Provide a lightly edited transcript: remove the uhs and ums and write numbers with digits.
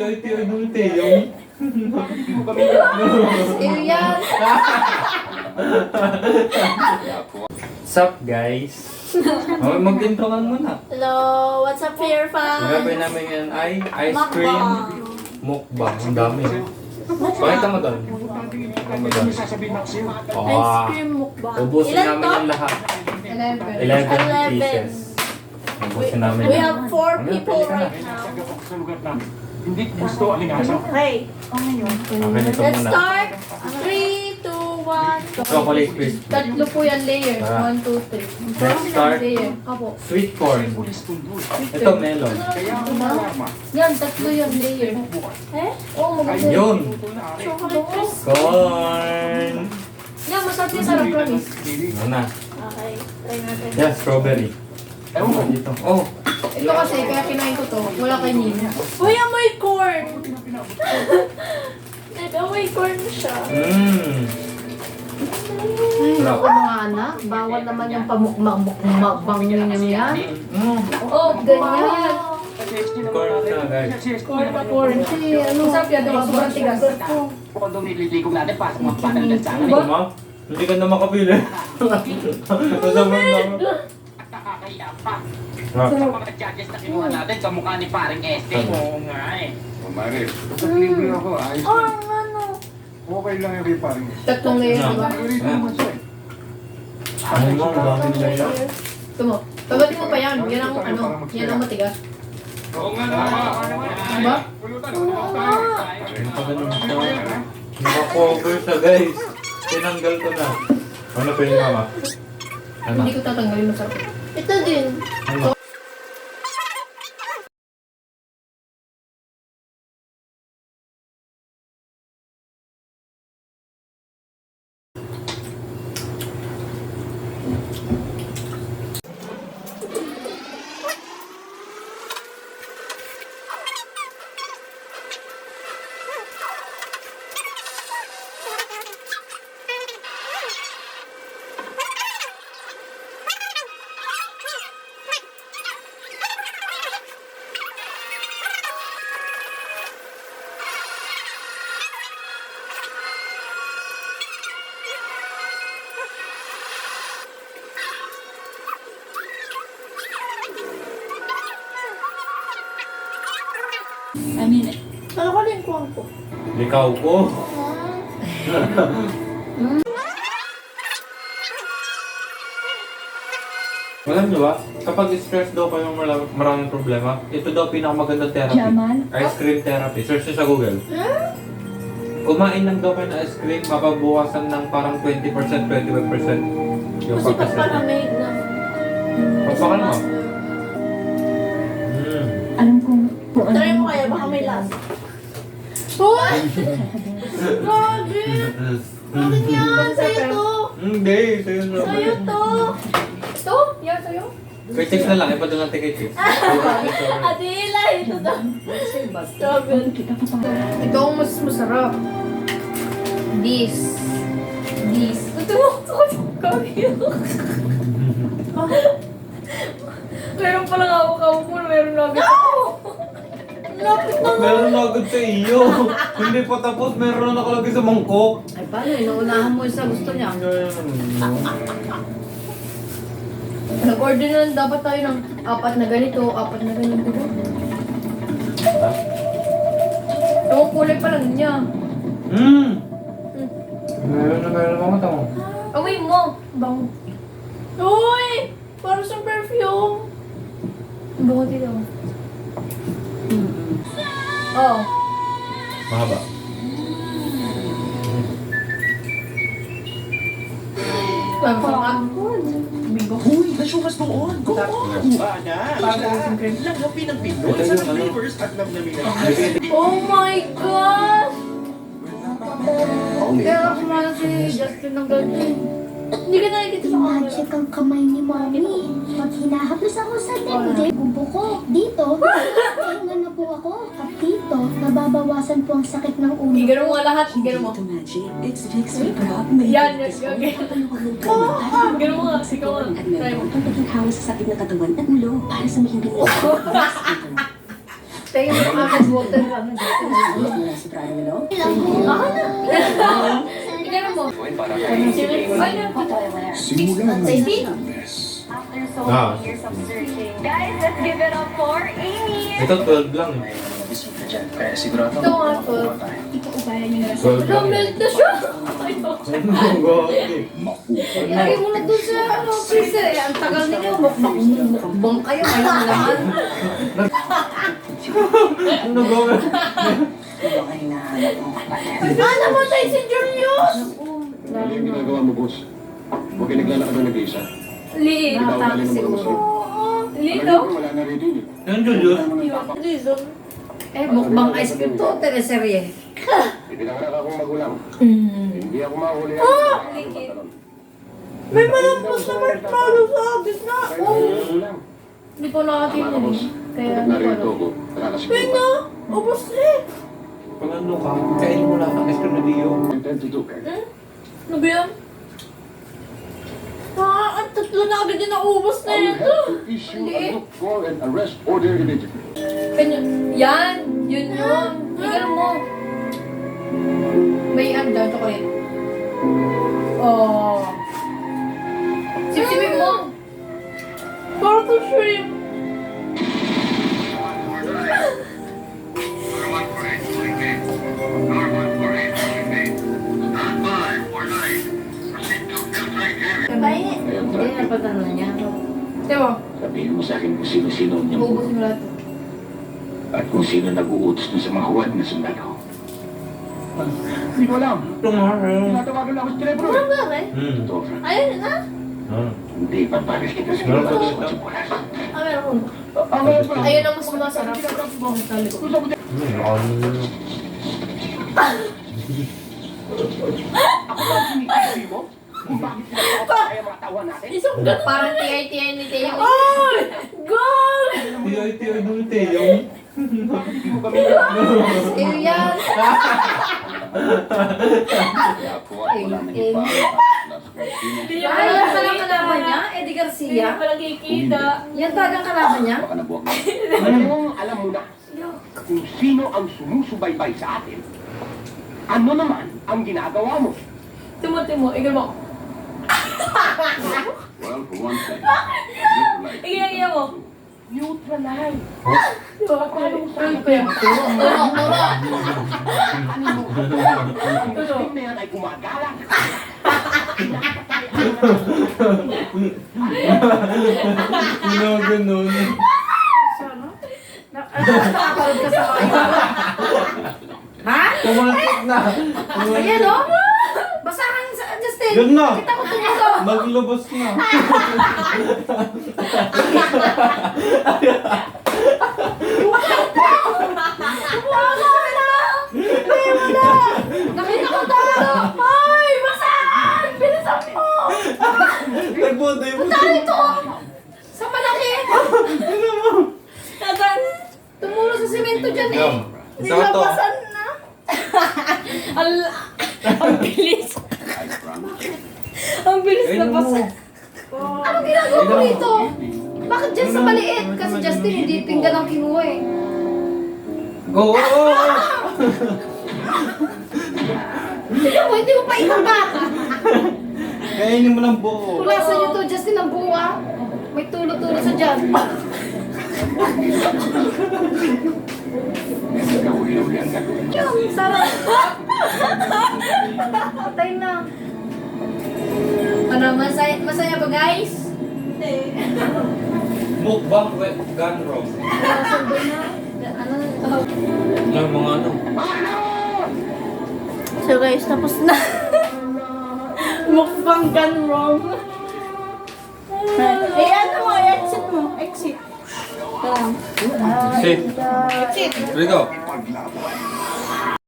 What's up, guys? Mag-intro ka muna. Hello, what's up here, fam? Ang gagawin namin yan ay ice cream mukbang. Ang dami. Pakita mo doon. Ice cream mukbang. Ubusin Ilan namin to? yung lahat. 11 pieces. Ubusin namin We yan. have 4 people right now. Hindi gusto alingaso. Okay, Okay, ito let's muna. start. 3, 2, 1. Chocolate crispy. Tatlo po yan layer. Ah. 1, 2, 3. Let's start. Layer. Apo. Sweet corn. Ito melon. Yan, tatlo yan layer. Eh? Oo, maganda. Yun. Chocolate crisp. Corn. Yan, masarap yung sarap, promise. Ano na? Okay, try natin. Yeah, strawberry. Ano dito? Oh. Ito kasi, kaya kinain ko to. Wala kay Nina. Uy, amoy corn! Nag-amoy corn siya. Mmm. Ay, ako mga anak. Bawal naman yung pamukbang nyo yan. Oh, ganyan. Corn na, guys. Corn na corn. Kasi ano, masarap yan. Diba? Sobrang tigas. Kung doon nililigog natin, pasok mga patang sa akin. Ito, ma? Hindi ka na makapili. Masama na. Nakakaya pa. Ha? Sa mga judges na kinuha natin, kamukha ni paring Este. Oo nga eh. Mare, kapag libre ako, ayos Oh, lang. ano? Okay lang yung riparing. Tatlong layer, diba? Libre naman siya eh. Ano mo? Ang daming layer. Ito mo. Pagbatin mo pa yan. Yan ang ano. Yan ang matigas. Oo nga naman. Diba? Pulutan. Ano pa ganun ito? Naka-cover siya, guys. Tinanggal ko na. Ano pa yung mama? Ano? Hindi ko tatanggalin, masarap. Ito din. Ano? Ano ko din kuwang ko? Likaw ko. Alam niyo ba, kapag stress daw kayo maraming problema, ito daw pinakamagandang therapy. Ice cream therapy. Search niyo sa Google. Kumain lang daw kayo ng ice cream, mapabukasan ng parang 20%, 25% yung Kasi pag palamig na. Pagpakan mo. Alam kong Try mo kaya, baka may lasa. Uy! Grabe! Bakit yan? Sa'yo to! Hindi, sa'yo na. Sa'yo to! Ito? Yan sa'yo? Kay Chicks na lang, ipadala natin kay Chicks. Adila, ito daw. Strawberry. Ito ang mas masarap. This. Ito mo. Meron palang hawak-hawak mo. Meron nugget ako. Lapit na nga. Meron na agad sa iyo. Hindi pa tapos, meron na nakalagay sa mangkok. Ay, paano? Inuunahan mo sa gusto niya. Nag-order na lang dapat tayo ng 4 na ganito, 4 na ganito. Ang kulay pa lang niya. Meron na mga tao. Amoy mo. Bango. Uy! Parang sa perfume. Bango dito. Oh. Mahaba. Bigo. Uy, nasukas doon. Kuha na. Parang cream. Langgapin ng Pinoy Ito sa yung ano. flavors at namnamin ng Oh my God! Kaya kumala si Justin ng ganyan. Hindi ka nakikita sa camera. magic ang kamay ni Mommy. Pag hinahaplos ako sa dibdib, bubo ko. Dito, pahinga na po ako. At dito, nababawasan po ang sakit ng ulo. Igano mo lahat. Igano mo. Yan. Igano mo nga. Ikaw nga. Try mo. Ang pagighawa sa sakit ng katawan at ulo para sa mahimbing Tayo mo agad water. Ano, Tignan mo. Simula na After so Ah. many years of searching. Guys, let's give it up for Amy! Ito 12 lang eh. Kaya sigurado Ito nga po. 12 lang eh. Melt na siya. Gogi. Ilagay mo na dun sa freezer. Eh, ang tagal ninyo. Mukbang kayo. Ngayon naman. Ano gogi? namatay si Julius! Ano yung ginagawa mo, boss? Huwag kayo naglalakad na nag-iisa. Liit. Ikaw galing ng mga siguro. Liit Alam oh. mo, wala na rin yun eh. Yung Julius? Reason. Eh, mukbang ice cream to. Teleserye. Ipinanganak akong magulang. Hindi ako mahuli. May malampos na marshmallow sa gitna. Magulang. Hindi ko nakatin Tama ka, boss. Kaya Kapag hindi ko narito alam. ako, nakakasipin Kaya pa. nga, ubos eh. Pag ano ka, kainin mo lang ang ice cream na diyo. Intend to do, Kurt. Ano ba yan? Ang tatlo na agad yung naubos na I will ito. have to issue a look for and arrest order immediately. Yan! Yun yun. Tignan mo. May ano dyan, chocolate. Oh. Sipsipin mo. Para to shrimp. Kabayin. I am Hindi, trying. napatano niya. Diba? sabihin mo sa akin kung sino-sino ang niyang Uubos mo lahat. at kung sino nag-uutos na sa mga huwad na sundalo. Hindi ko alam. Ito nga eh. Tinatawagan lang ako sa telepono. Ano ba rin? Ito, Frank. Ayun na. Ah. Hindi paparis kita sa mga sa Machipulas. Meron. Ayun ang mas masarap. Ano yun? Isang ganun. Parang tiyay-tiyay ni Teo. Ay! Goal! Tiyay-tiyay ng teyong. Teo yan. Kaya po ay wala nang iba. Ay, yan palang kalaban niya. Eddie Hindi Garcia. pa lang kikita. Yan talagang kalaban niya. Baka nabuwag mo. Alam mo na kung sino ang sumusubaybay sa atin. Ano naman ang ginagawa mo? Timo, ikaw mo. Well, for one thing, neutralize Iya mo. Neutralize. Diba? Paano sa akin pa yan? Ang stream na yan ay gumagala. Ano ganun? Nakapalod ka sa kayo. Ha? Kumalsik na. Ayan o. Basahan sa Justin. Yun na. Kita ko ito. Maglubos na. Nakita ko to. Ay! Basahan! Bilisan mo! Nagbodo yung Ito. Sa malaki. Nasaan? Tumulo sa simento dyan eh. Saka to. Nilabasan na. Ang bilis. Ang bilis na Ayun basa. mo. Ano ginagawa mo rito? Bakit dyan sa maliit? Kasi Justin hindi pinggan ang kinuha eh. Go! Tignan mo, hindi mo pa itaba. Kainin mo ng buo. Pulasan nyo to, Justin, ang buo ah. May tulo-tulo sa dyan. Huli-huli ang gagawin. Ang sarap. Patay na. Ano, masaya ba guys? Mukbang with gun roll. Ano? Ng mga ano. So guys, tapos na. Mukbang gone wrong. Eh, ano mo? Exit mo. Exit. Sit. Exit. Here we go.